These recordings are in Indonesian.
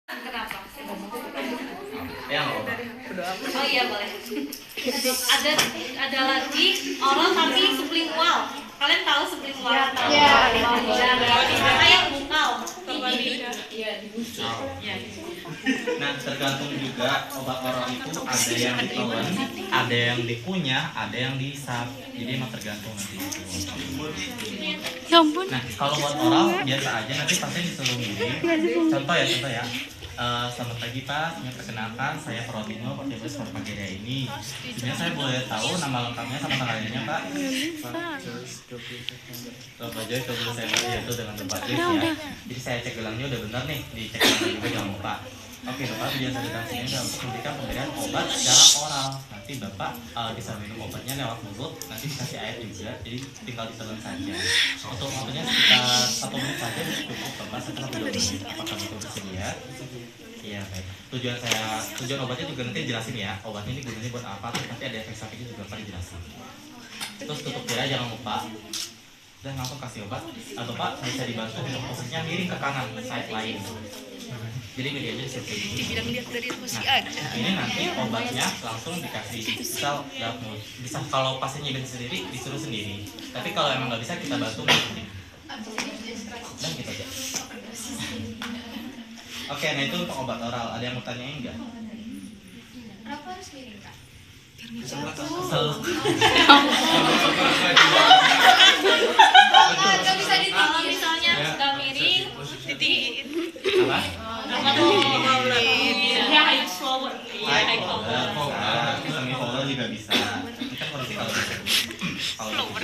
Kenapa? Ya, Oh iya boleh. Ada lagi oral tapi sublingual. Kalian tahu sublingual? Iya. Kayak bungkal. Nah, tergantung juga obat oral itu ada yang ditelan, ada yang dikunyah, ada yang dihisap. Jadi emang tergantung nanti. Ya ampun. Nah, kalau buat oral biasa aja nanti pasien disuruh minum. Contoh ya. Selamat pagi Pak, saya perkenalkan saya Prodino Portibus Farmageria ini. Sebenarnya saya boleh tahu nama lengkapnya sama tanggal lahirnya Pak? Bapak Joy 20 September yaitu dengan Bapak Joy ya. Jadi saya cek gelangnya udah benar nih, dicek gelangnya juga jangan lupa. Oke Bapak, tujuan saya datang sini adalah untuk memberikan pemberian obat secara oral. Nanti Bapak bisa minum obatnya lewat mulut, nanti dikasih air juga, jadi tinggal ditelan saja. Untuk waktunya sekitar 1 menit saja cukup Bapak, setelah 2 menit. Apakah itu bersedia? Iya baik. Tujuan obatnya juga nanti jelasin ya. Obatnya ini gunanya buat apa? Terus nanti ada efek sampingnya juga akan dijelasin. Terus tutup tira jangan lupa. Dan langsung kasih obat. Bapak bisa dibantu untuk posisinya miring ke kanan, side lain. Jadi medianya seperti ini. Dibilang lihat dari kursi Nah, aja. ini nanti obatnya langsung dikasih sel lewat mulut. Bisa kalau pasiennya bisa sendiri disuruh sendiri. Tapi kalau emang nggak bisa kita bantu nanti. Dan gitu aja. Oke, nah itu untuk obat oral. Ada yang mau tanyain nggak? Kenapa harus miring Kak? Nggak bisa ditinggiin. Kalau misalnya sudah miring, Ditinggiin. Apa? apa tuh? Ya, harus forward. High folder, semi folder juga bisa. Ini kan kondisi kalau bisa. Flower.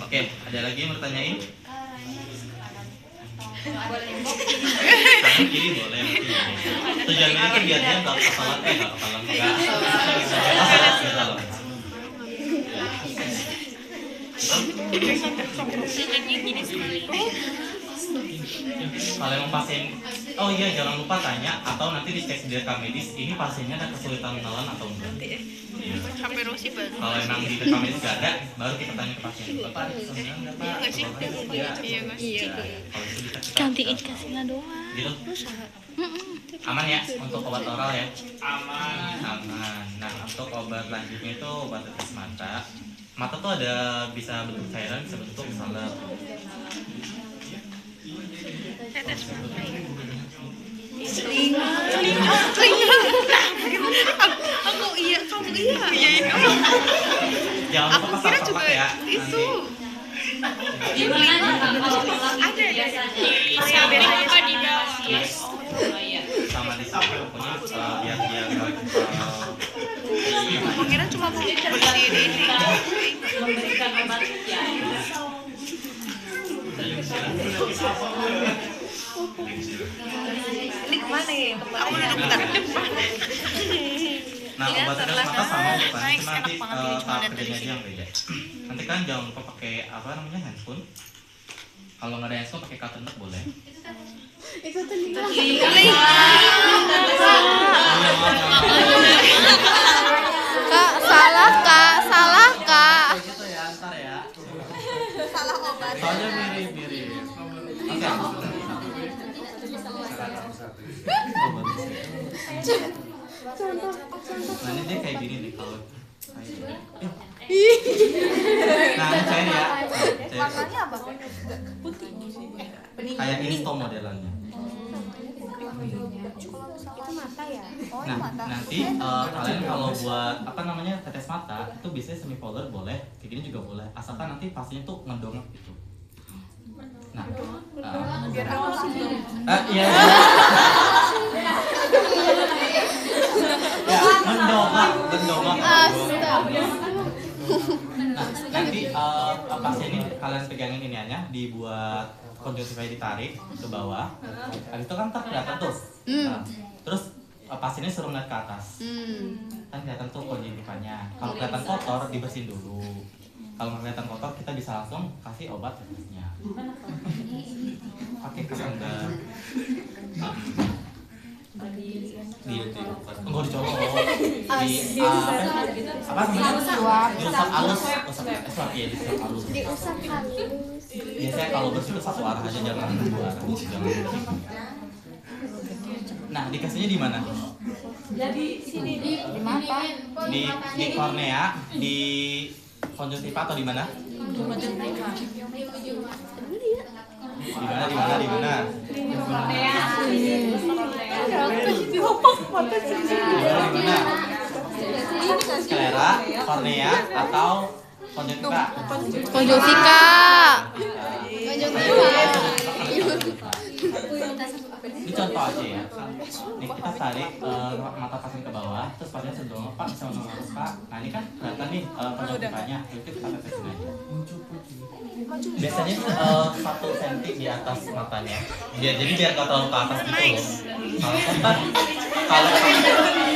Oke, ada lagi yang mau tanyain? Kanan kiri boleh. Tujuan ini kan biar dia nggak kepalan nggak gitu loh. Kalau emang pasien, oh iya jangan lupa tanya atau nanti dicek di rekam medis ini pasiennya ada kesulitan menelan atau enggak. Sampai Rosi baru. Kalau emang di rekam medis nggak ada, baru kita tanya ke pasien. Bapak ada kesulitan nggak Pak? Nggak sih? Iya. Iya guys. Kalau itu kita Gantiin kasihnya doang. gitu. Aman ya untuk obat oral ya? Aman. Nah untuk obat lanjutnya itu obat tetes mata. Mata tuh ada bisa bentuk cairan, bisa bentuk salep. Tetes mata. Telinga. Aku iya, kamu iya. Iya. Jangan Aku lupa kira pasang juga ya. itu. Di mana kalau pulang Ada biasanya? Yang dari apa di bawah? Oh iya. Sama di sini pokoknya biar dia nggak Aku kira cuma mau bersihin ini. Memberikan obat ya. Ini kemana ya? Aku duduk bentar. Nah obat tetes mata sama bukan, Nice, cuma nanti enak banget ini, cuma tahap lihat dari kerjanya aja sini. yang beda. Nanti kan jangan lupa pakai apa namanya handphone. Kalau nggak ada handphone pakai cotton bud boleh. Kak, salah kak. Gitu ya, ntar ya. Salah obat. Soalnya mirip. Oke. Nah ini dia kayak gini nih kalau nah ini cair ya. Warnanya apa? Kayak insto modelannya. Itu mata ya? Oh, Nah nanti kalian kalau buat apa namanya tetes mata itu biasanya semi polar boleh, kayak gini juga boleh. Asalkan nanti pasiennya tuh ngedongak gitu. Nah, biar aku sih. iya. Ya, mendongak. Nah, nanti pasien ini kalian pegangin ini aja, dibuat konjungtivanya ditarik ke bawah. Habis itu kan kelihatan tuh. Nah, terus pasiennya suruh ngeliat ke atas. Kan kelihatan tuh konjungtivanya. Kalau kelihatan kotor dibersihin dulu. Kalau nggak kelihatan kotor kita bisa langsung kasih obat tetesnya. Pakai kesenggak. Enggak dicolok. Apa namanya? Diusap halus. Usap ya, diusap halus. Biasanya kalau bersih itu satu arah aja, jangan dua arah. Jangan. Nah, dikasihnya di mana? Di mata. Di kornea, di konjungtiva atau di mana? Di mana? Di mana? Sklera, kornea atau konjungtiva? Konjungtika. Ini contoh aja ya. Nih kita tarik mata pasien ke bawah, terus pasien sedang Pak bisa menurut Pak. Nah ini kan kelihatan nih konjungtivanya. Itu kita tetesin aja. Biasanya 1 cm di atas matanya. Jadi biar nggak terlalu ke atas gitu loh.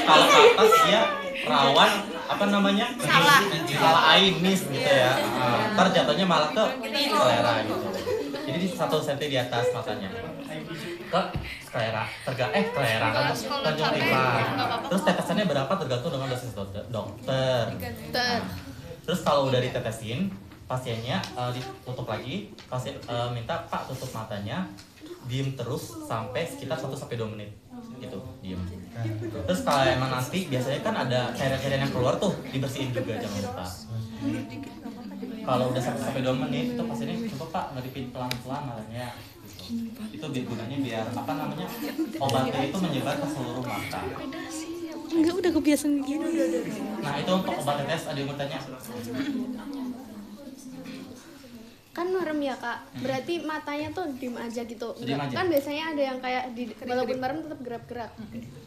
Kalau ke atas dia rawan apa namanya salah air miss gitu ya. Ntar jatuhnya malah ke selera gitu. Jadi di 1 cm di atas matanya ke selera konjungtiva. Terus tetesannya berapa tergantung dengan dosis dokter. Terus kalau udah ditetesin pasiennya ditutup lagi, pasien minta Pak tutup matanya, diem terus sampai sekitar 1-2 menit gitu, diem. Terus kalau emang nanti biasanya kan ada cairan-cairan yang keluar tuh, dibersihin juga jangan lupa. Kalau udah 1-2 menit itu pasiennya coba Pak ngeripin pelan-pelan matanya gitu. Itu gunanya biar apa namanya obatnya itu menyebar ke seluruh mata. Enggak, udah kebiasaan gini. Nah itu untuk obat tetes, ada yang mau tanya? Kan merem ya kak, berarti matanya tuh diem aja gitu. Diem aja. Kan biasanya ada yang kayak walaupun merem tetap gerak-gerak.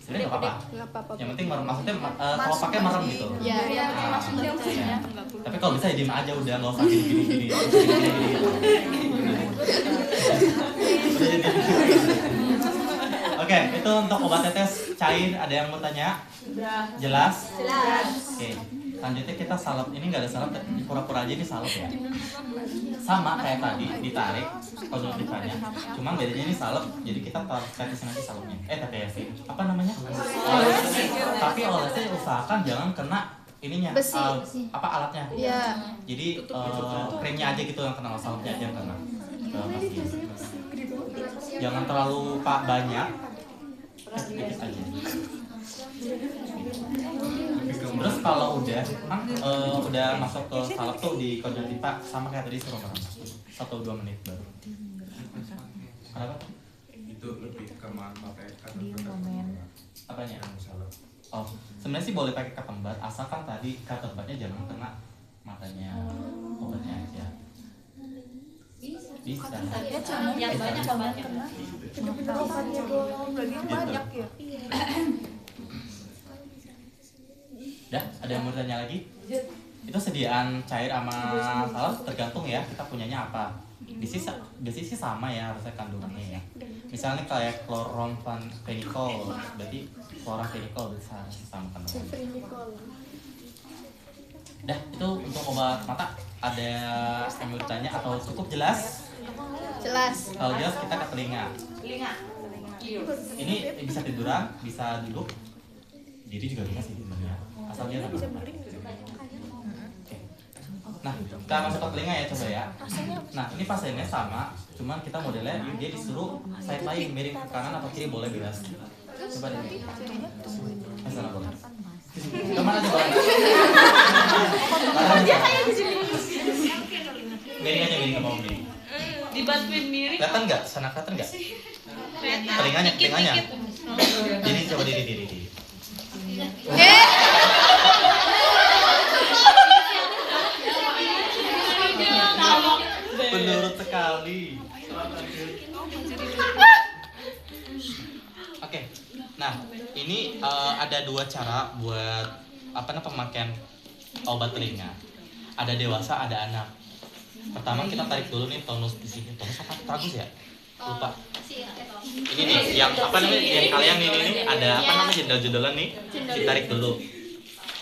Sebenarnya nggak apa-apa. Nggak apa-apa. Yang penting merem, maksudnya kalau pakai merem gitu. Ya, ya. Ya. Tapi kalau bisa ya diem aja udah, nggak usah gini. Oke, itu untuk obat tetes cair. Ada yang mau tanya? Jelas? Oke. Selanjutnya kita salep. Ini nggak ada salep, pura-pura aja ini salep ya. Sama kayak tadi, ditarik konjungtivanya. Cuman bedanya ini salep, jadi kita tetesin aja salepnya. Tetesin. Apa namanya? Tapi olesnya usahakan jangan kena ininya, Besi. apa alatnya? Iya. Jadi krimnya aja gitu yang kena, salepnya aja yang kena. Jangan terlalu banyak, sedikit aja. Terus kalau udah masuk ke salep tuh di konjungtiva sama kayak tadi suruh merem 1-2 menit baru. Kenapa? Itu lebih ke pakai Apanya? Oh, sebenarnya sih boleh pakai cotton bud, asalkan tadi cotton budnya jangan kena matanya, obatnya aja. Bisa. Yang banyak obatnya. Banyak ya. Dah, ada yang mau tanya lagi? Itu sediaan cair sama salep tergantung ya kita punyanya apa. Biasanya sih sama ya harusnya kandungannya ya. Misalnya kayak chloramphenicol, berarti chloramphenicol bisa sama kandungannya. Dah, itu untuk obat mata. Ada yang mau ditanya atau cukup jelas? Jelas. Kalau jelas kita ke telinga. Ini bisa tiduran, bisa duduk, diri juga bisa sih sebenarnya. Asal dia nggak bergerak. Oke. Nah, kita masuk ke telinga ya coba ya. Nah, ini pasiennya sama, cuman kita modelnya dia disuruh side lain miring ke kanan atau kiri boleh bebas. Coba deh. Sana boleh. Kemana coba? Miring aja, miring ke bawah miring. Dibantuin miring. Kelihatan nggak? Sana kelihatan nggak? Telinganya. Diri coba diri. Menurut sekali. Oke. Nah, ini ada 2 cara buat pemakaian obat telinga. Ada dewasa, ada anak. Pertama kita tarik dulu nih tonus di sini. Tonus apa? Tragus ya? Lupa. Ini nih yang yang kalian ini ada jendol-jendolan nih, ditarik dulu.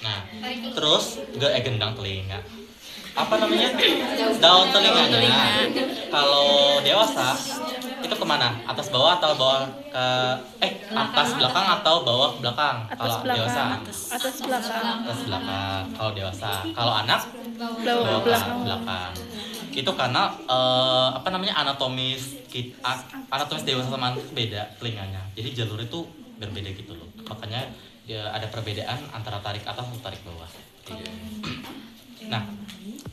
Nah, terus gendang telinga. Daun telinganya. Kalau dewasa itu kemana? Atas bawah atau bawah ke atas belakang atau bawah belakang? Kalau dewasa Atas belakang. atas belakang. Kalau dewasa, kalau anak Bawah belakang. Itu karena anatomis dewasa sama anak beda telinganya. Jadi jalur itu berbeda gitu loh. Makanya ya ada perbedaan antara tarik atas atau tarik bawah. Nah,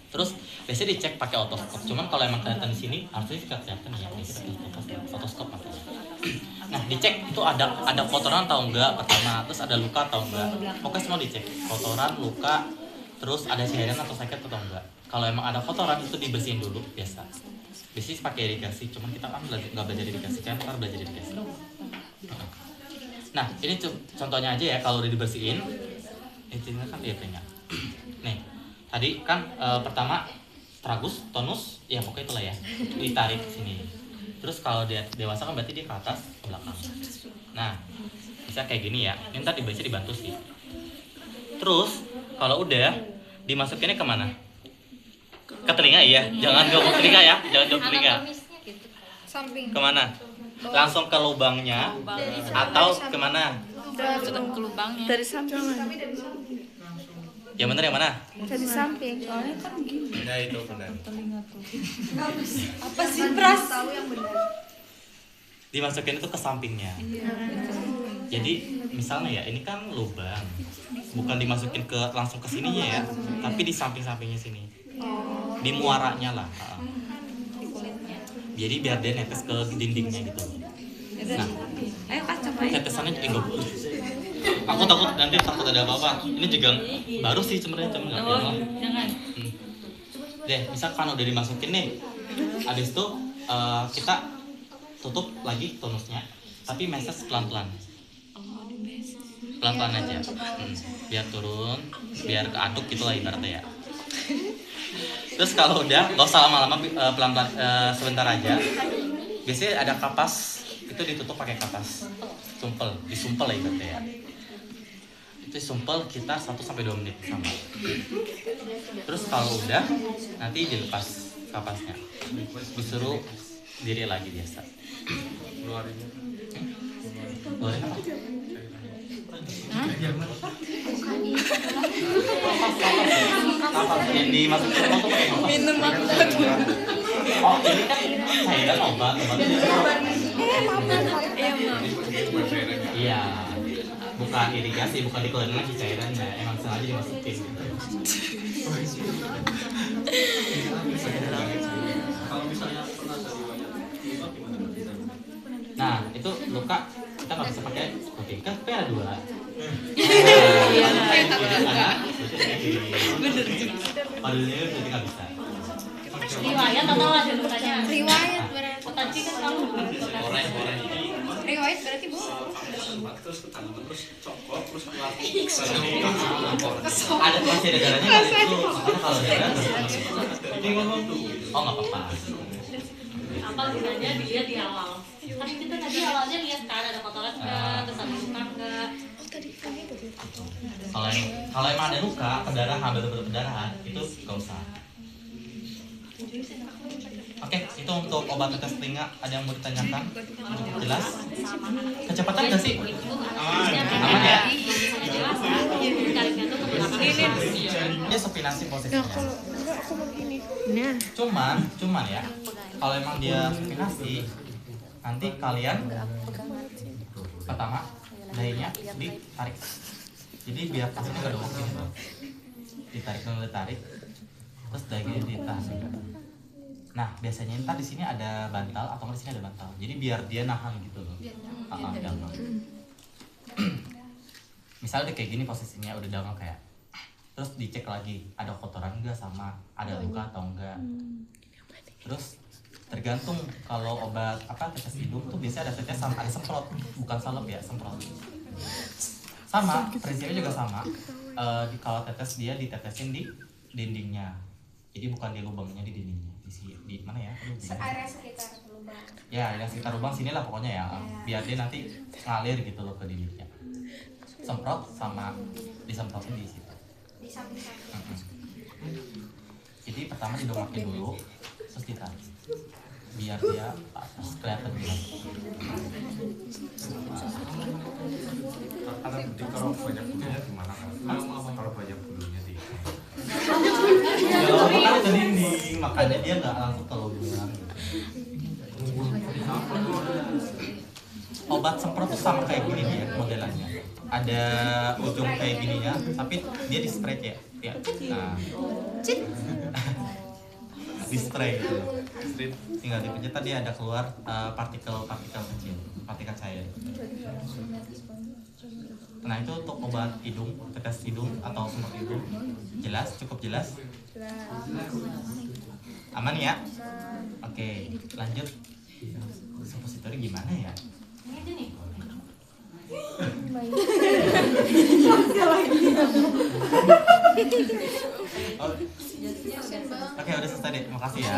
terus biasanya dicek pakai otoskop. Cuman kalau emang kelihatan di sini harusnya tidak kelihatan ya. Biasanya pakai otoskop makanya. Nah, dicek itu ada kotoran atau enggak pertama, terus ada luka atau enggak. Pokoknya semua dicek. Kotoran, luka, terus ada cairan atau sakit atau enggak. Kalau emang ada kotoran itu dibersihin dulu biasa. Biasanya pakai irigasi, cuman kita kan nggak belajar irigasi, kan ntar belajar irigasi. Nah, ini contohnya aja ya kalau udah dibersihin. Ini kan dietnya. Nih, tadi kan pertama tragus, tonus, ya pokoknya itulah ya. Ditarik ke sini. Terus kalau dia dewasa kan berarti dia ke atas, ke belakang. Nah, bisa kayak gini ya. Ini ntar dibantu sih. Terus kalau udah dimasukinnya kemana? Ke telinga ya. Jangan ke telinga ya. Jangan ke telinga. Samping. Kemana? Langsung ke lubangnya atau kemana? Ke lubangnya. Dari samping. Yang benar yang mana? Dari samping. Soalnya kan gini. Nah itu benar. Apa sih pras? Dimasukin itu ke sampingnya. Jadi misalnya ya ini kan lubang, bukan dimasukin ke langsung ke sininya ya, tapi di samping-sampingnya sini, di muaranya lah. Jadi biar dia netes ke dindingnya gitu. Nah, Ayo Kak coba. tetesannya enggak boleh. Aku takut nanti ada apa-apa. Ini juga baru sih sebenarnya cuma nggak apa-apa. Jangan. Deh, misalkan udah dimasukin nih, habis itu kita tutup lagi tonusnya, tapi meses pelan-pelan. Pelan-pelan aja, biar turun, biar keaduk gitu lah ibaratnya ya. Terus kalau udah, gak usah lama-lama, pelan-pelan sebentar aja. Biasanya ada kapas, itu ditutup pakai kapas, disumpel lah ibaratnya ya. Itu sumpel kita 1-2 menit sama. Terus kalau udah, nanti dilepas kapasnya, disuruh diri lagi biasa. Keluarinnya. Keluarin apa? Kapas yang dimasukin ke tuh pakai kapas. Minum apa? Oh ini kan cairan obatnya. Iya. Bukan irigasi, bukan dikeluarin lagi cairannya, emang sengaja dimasukin. Nah, itu luka kita nggak bisa pakai spoting kan, tapi ada 2. Bener juga. Padahal itu nggak bisa. Riwayat atau ada lukanya? Riwayat berarti. Tadi kan kamu Riwayat berarti bu. Ada masih ada darahnya kan itu, makanya kalau darah oh nggak apa-apa. apa gunanya dilihat di awal? Kan kita tadi awalnya lihat kan ada kotoran nggak, terus ada luka nggak? Kalau emang ada luka, pendarahan, betul-betul pendarahan, itu nggak usah. Oke, itu untuk obat tetes telinga. Ada yang mau ditanyakan? Jelas? Kecepatan nggak sih? Aman ya? Dia supinasi posisinya. Nah. Cuman ya, kalau emang dia supinasi, nanti kalian pertama dahinya ditarik. Jadi biar pasnya nggak doang gitu. Ditarik, terus dahinya ditarik. Nah, biasanya ntar di sini ada bantal atau di sini ada bantal. Jadi biar dia nahan gitu loh. Gampang. Misalnya udah kayak gini posisinya, udah dalam kayak. Terus dicek lagi, ada kotoran enggak sama ada luka atau enggak. Terus tergantung kalau obat tetes hidung tuh biasanya ada tetes sama ada semprot, bukan salep ya, semprot. Sama, prinsipnya juga sama. Kalau tetes dia ditetesin di dindingnya. Jadi bukan di lubangnya, di dindingnya. Di mana ya? Area sekitar lubang. Ya, yang sekitar lubang sinilah pokoknya ya. Biar dia nanti ngalir gitu loh ke dindingnya. Semprot sama disemprotin di situ. Di samping-samping. Jadi pertama didomakin dulu, terus ditarik. Biar dia kelihatan gitu. Karena berarti kalau banyak bulunya gimana kan? Kalau banyak bulunya di Ya, kan ke dinding, makanya dia nggak langsung ke lubang. Obat obat semprot tuh sama kayak gini nih ya modelannya. Ada ujung kayak gininya, tapi dia di spray ya. Ya. Nah. Di spray gitu. Tinggal dipencet tadi ada keluar partikel-partikel kecil, partikel cair. Nah itu untuk obat hidung, tetes hidung atau semprot hidung. Jelas, cukup jelas. Aman ya? Oke, lanjut. Suppositori gimana ya? Ini aja nih. Oh. Oke, udah selesai deh. Makasih ya.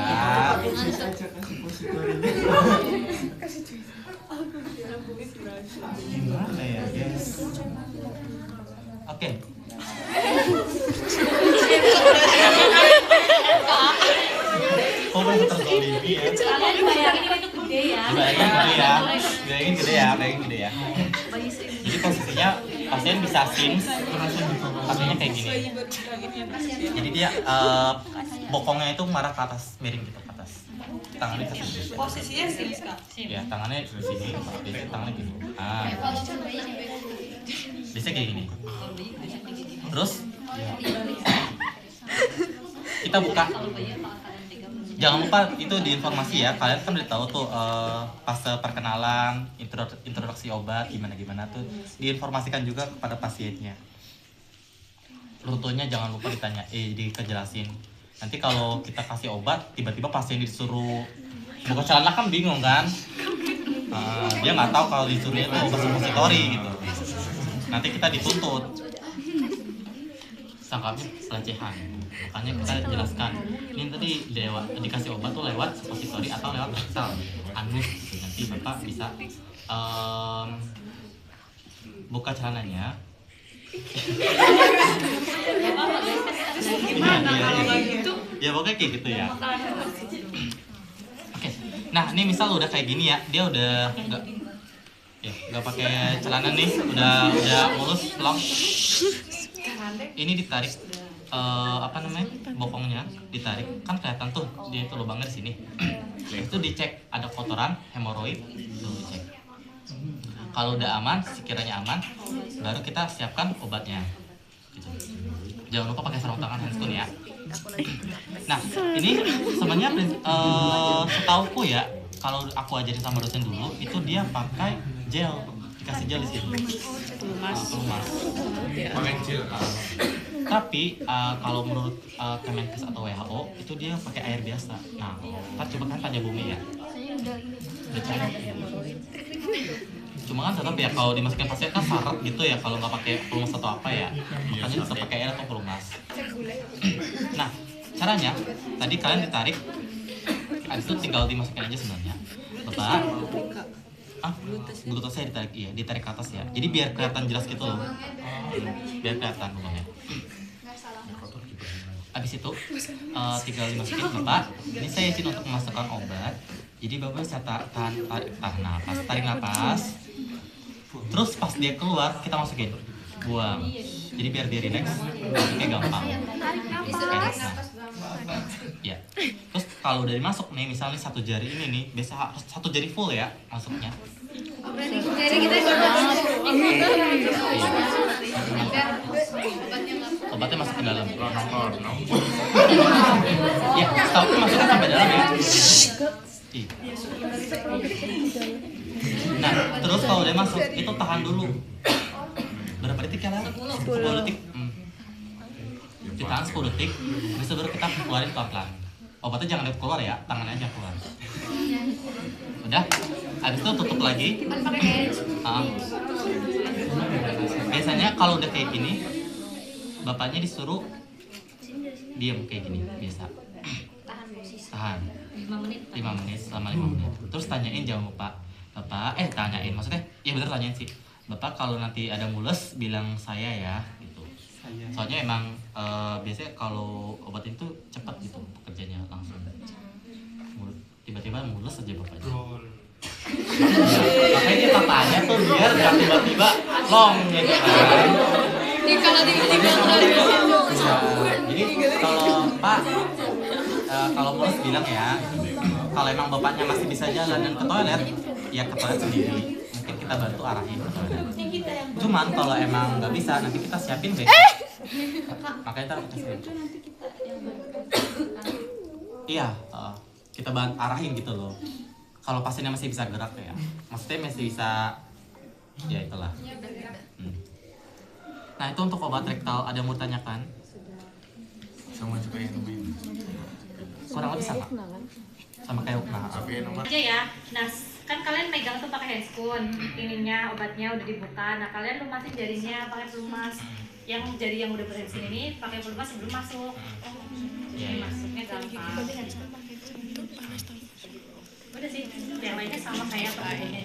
Gimana ya, guys? Oke. Kok masih terzolimi ya? Kalian bayangin ini tuh gede ya. Bayangin gede ya. Jadi posisinya pasien bisa sims, pasiennya kayak gini. Jadi dia bokongnya itu marah ke atas, miring gitu ke atas. Tangannya ke sini. Posisinya sih Kak. Ya, tangannya di sini, biasanya tangannya gini. Biasanya kayak gini. Terus kita buka. Jangan lupa itu di informasi ya, kalian kan udah tahu tuh fase perkenalan, introduksi obat gimana tuh diinformasikan juga kepada pasiennya. Rutenya jangan lupa ditanya, dikejelasin. Nanti kalau kita kasih obat, tiba-tiba pasien disuruh buka celana kan bingung kan? Dia nggak tahu kalau disuruhnya itu obat suppositori gitu. Nanti kita dituntut. Sangkapnya pelecehan. Makanya kita jelaskan ini tadi dikasih obat tuh lewat suppositori atau lewat rectal anus gitu. Nanti bapak bisa buka celananya. Ya pokoknya kayak gitu ya. Oke. Nah ini misal udah kayak gini ya, dia udah nggak pakai celana nih, udah mulus long. Ini ditarik bokongnya ditarik, kan kelihatan tuh dia itu lubangnya di sini. Itu dicek ada kotoran, hemoroid, tuh dicek. Kalau udah aman, sekiranya aman, baru kita siapkan obatnya. Gitu. Jangan lupa pakai sarung tangan handscoon ya. Nah, ini sebenarnya setauku ya, kalau aku ajarin sama dosen dulu, itu dia pakai gel, dikasih gel di sini. Pelumas. Pakai gel. Tapi kalau menurut Kemenkes atau WHO itu dia pakai air biasa. Nah, kita coba kan tanya Bumi ya. Udah cek. Cuma kan tetap ya kalau dimasukin pasien kan syarat gitu ya kalau nggak pakai pelumas atau apa ya. Makanya bisa pakai air atau pelumas. Nah, caranya tadi kalian ditarik, habis itu tinggal dimasukin aja sebenarnya. Bapak, Bluetooth saya ditarik, iya, ditarik ke atas ya. Jadi biar kelihatan jelas gitu loh. Biar kelihatan lubangnya. Habis itu tinggal dimasukin Bapak. Ini saya izin untuk memasukkan obat. Jadi Bapak bisa tarik napas. Terus pas dia keluar kita masukin, buang. Jadi biar dia relax, masuknya gampang. Ya. Terus kalau udah dimasuk nih, misalnya satu jari ini nih, biasa harus satu jari full ya masuknya. Jadi kita Obatnya masuk ke dalam. Ya, stopnya masuknya sampai dalam ya. Nah, terus kalau udah masuk, itu tahan dulu. Berapa detik ya, 10 detik. Ditahan 10 detik, bisa baru kita keluarin pelan-pelan. Obatnya jangan keluar ya, tangannya aja keluar. Udah, habis itu tutup lagi. Biasanya kalau udah kayak gini, bapaknya disuruh diam kayak gini, biasa. Tahan 5 menit, selama 5 menit. Terus tanyain, jangan lupa Bapak, tanyain, maksudnya, ya bener tanyain sih. Bapak kalau nanti ada mules, bilang saya ya, gitu. Soalnya emang biasanya kalau obat itu cepat gitu pekerjaannya langsung. Tiba-tiba mules aja bapaknya. Makanya kita tanya tuh biar gak tiba-tiba long gitu kan. Jadi kalau Pak, kalau mules bilang ya, kalau emang bapaknya masih bisa jalan dan ke toilet, ya ke toilet sendiri. Mungkin kita kita bantu arahin. Cuman kalau emang nggak bisa, nanti kita siapin deh. Makanya ntar kita siapin. Iya, kita arahin gitu loh. Kalau pasiennya masih bisa gerak ya, maksudnya masih bisa, ya itulah. Nah itu untuk obat rektal, ada yang mau ditanyakan? Sama juga yang namanya. Kurang lebih sama kayak Tapi yang nomor aja ya. Nah, kan kalian megang tuh pakai handscoon, ininya obatnya udah dibuka. Nah, kalian lumasin jarinya pakai pelumas. Yang jari yang udah berhensin ini pakai pelumas sebelum masuk. Jadi masuknya gampang. Udah sih, yang lainnya sama kayak perbedaannya.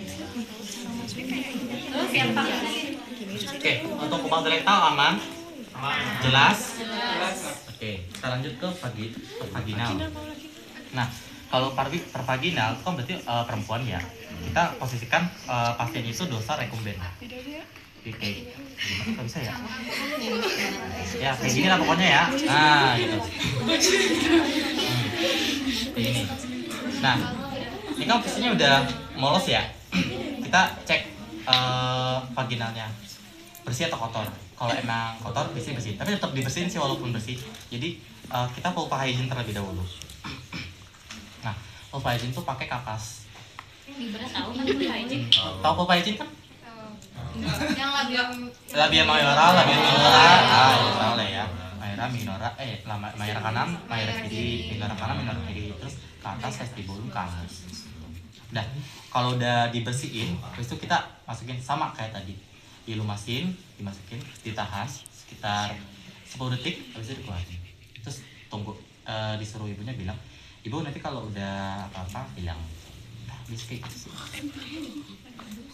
Terus yang pakai Oke, untuk obat rektal aman? Jelas? Oke, kita lanjut ke vaginal. Nah, kalau pervaginal itu kan berarti perempuan ya. Kita posisikan pasien itu dosa rekumben. Oke, gimana bisa ya? Ya, kayak gini lah pokoknya ya. Nah, gitu. Kayak gini. Nah, ini kan posisinya udah molos ya. Kita cek vaginalnya bersih atau kotor. Kalau emang kotor bersih, tapi tetap dibersihin sih walaupun bersih. Jadi kita vulva hygiene terlebih dahulu. Nah, vulva hygiene tuh pakai kapas. berat tahu kan hygiene. Tahu vulva hygiene kan? Yang Labia mayora, itu tahu lah ya. Mayora minora, mayora kanan, mayora kiri, minora kanan, minora kiri, terus ke atas vestibulum ke atas. Udah, kalau udah dibersihin, habis itu kita masukin sama kayak tadi. Dilumasin, dimasukin, ditahan sekitar 10 detik, habis itu dikeluarin. Terus tunggu, disuruh ibunya bilang, ibu nanti kalau udah apa-apa bilang, bisa kayak gitu sih.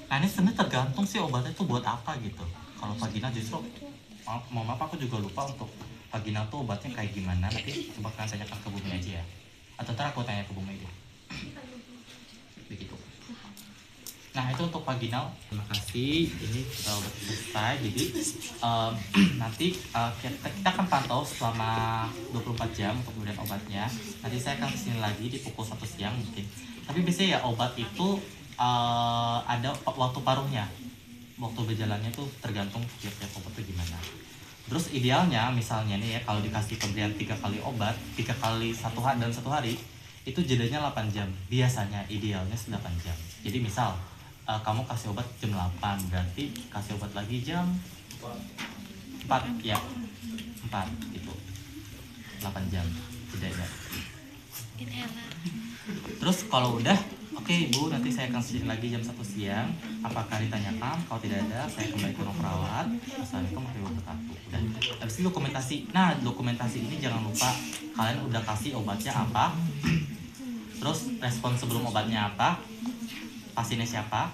Nah ini sebenarnya tergantung sih obatnya tuh buat apa gitu. Kalau vaginal justru, mau apa aku juga lupa untuk vaginal tuh obatnya kayak gimana. Nanti coba kalian tanyakan ke Bumi aja ya. Atau ntar aku tanya ke Bumi deh. Begitu. Nah itu untuk vaginal. Terima kasih. Ini kita udah selesai. Jadi nanti kita akan pantau selama 24 jam untuk pemberian obatnya. Nanti saya akan kesini lagi di pukul 1 siang mungkin. Tapi biasanya ya obat itu ada waktu paruhnya. Waktu berjalannya tuh tergantung tiap-tiap obat tuh gimana. Terus idealnya misalnya nih ya kalau dikasih pemberian 3 kali obat, 3 kali dalam 1 hari, itu jedanya 8 jam. Biasanya idealnya 8 jam. Jadi misal kamu kasih obat jam 8, berarti kasih obat lagi jam 4 ya. 4 gitu. 8 jam jedanya. Terus kalau udah oke, Bu, nanti saya akan sini lagi jam 1 siang. Apakah ditanyakan? Kalau tidak ada, saya kembali ke ruang perawat. Assalamualaikum warahmatullahi wabarakatuh. Dan habis itu dokumentasi. Nah, dokumentasi ini jangan lupa kalian udah kasih obatnya apa, terus respon sebelum obatnya apa, pasiennya siapa,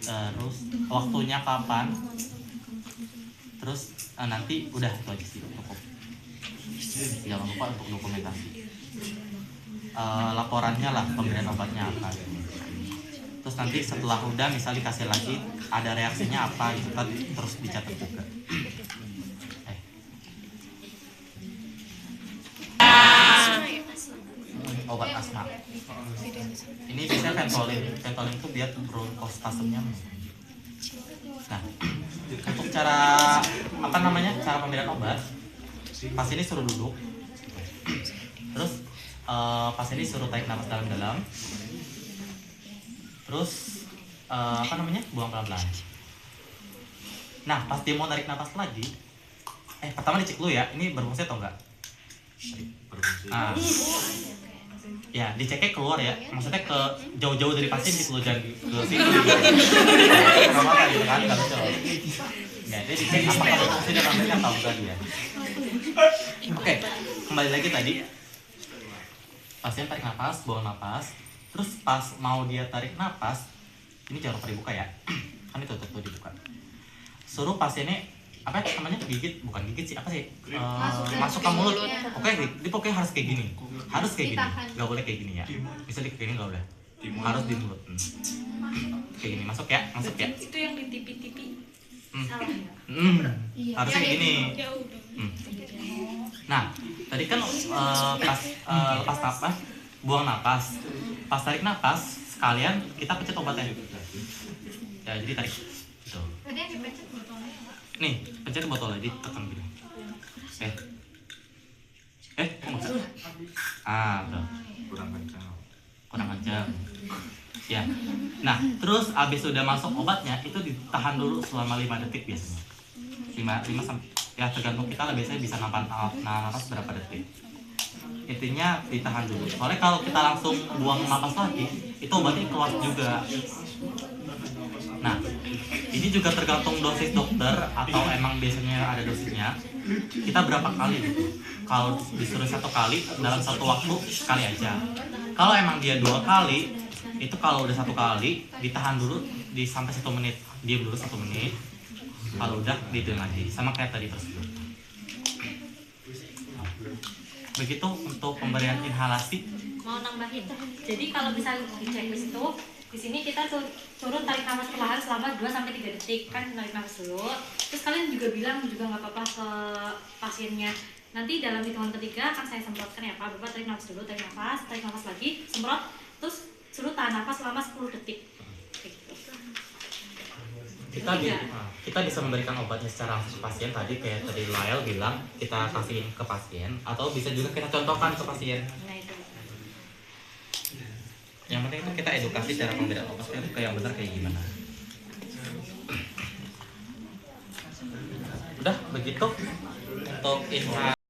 terus waktunya kapan, terus nanti udah itu aja sih cukup. Jangan lupa untuk dokumentasi. Laporannya lah pemberian obatnya apa gitu. Terus nanti setelah udah misal dikasih lagi ada reaksinya apa gitu kan terus dicatat juga. Obat asma ini biasanya Ventolin itu biar bronkospasmnya. Nah untuk cara cara pemberian obat, pasien ini suruh duduk, terus pasien ini suruh tarik nafas dalam-dalam, terus buang pelan-pelan. Nah pas dia mau tarik nafas lagi, pertama dicek dulu ya, ini berfungsi atau enggak. Ya diceknya keluar ya, maksudnya ke jauh-jauh dari pasien gitu loh, jangan ke sini gitu kan, nggak bisa. Ya dia dicek apakah berfungsi dalam mereka atau enggak dia. Oke, kembali lagi tadi. Pasien tarik nafas, buang nafas, terus pas mau dia tarik nafas, ini jangan lupa dibuka ya, kan itu tuh dibuka. Suruh pasiennya gigit, bukan gigit sih, masuk ke mulut. Oke, dia pokoknya harus kayak gini, nggak boleh kayak gini ya. Bisa kayak gini nggak boleh, harus di mulut. Kayak gini, masuk ya. Itu yang di tipi-tipi. Salah ya? Harusnya kayak gini. Nah, tadi kan pas lepas nafas, buang nafas, pas tarik nafas, sekalian kita pencet obatnya. Ya, jadi tarik gitu. Tadi yang dipencet botolnya ya, Pak? Nih, pencet botolnya, ditekan gini. Kok nggak? Udah. kurang kencang. Kurang kencang. Ya. Nah, terus abis udah masuk obatnya itu ditahan dulu selama 5 detik biasanya. 5 sampai ya tergantung kita lah, biasanya bisa napas berapa detik. Intinya ditahan dulu. Soalnya kalau kita langsung buang napas lagi, itu obatnya keluar juga. Nah, ini juga tergantung dosis dokter atau emang biasanya ada dosisnya. Kita berapa kali gitu. Kalau disuruh 1 kali dalam 1 waktu sekali aja. Kalau emang dia 2 kali, itu kalau udah 1 kali ditahan dulu di sampai 1 menit. Diam dulu 1 menit. Kalau udah dituin lagi. Sama kayak tadi prosedur. Begitu untuk pemberian inhalasi. Mau nambahin. Jadi kalau bisa di checklist itu, di sini kita suruh tarik nafas perlahan selama 2 sampai 3 detik. Kan tarik nafas dulu. Terus kalian juga bilang juga nggak apa-apa ke pasiennya. Nanti dalam hitungan ketiga akan saya semprotkan ya Pak. Bapak tarik nafas dulu, tarik nafas lagi, semprot, terus suruh tahan nafas selama 10 detik. Gitu. Kita bisa memberikan obatnya secara langsung ke pasien tadi kayak tadi Lael bilang kita kasihin ke pasien, atau bisa juga kita contohkan ke pasien. Nah itu. Yang penting itu kita edukasi cara pemberian obatnya itu kayak yang benar kayak gimana. Udah begitu untuk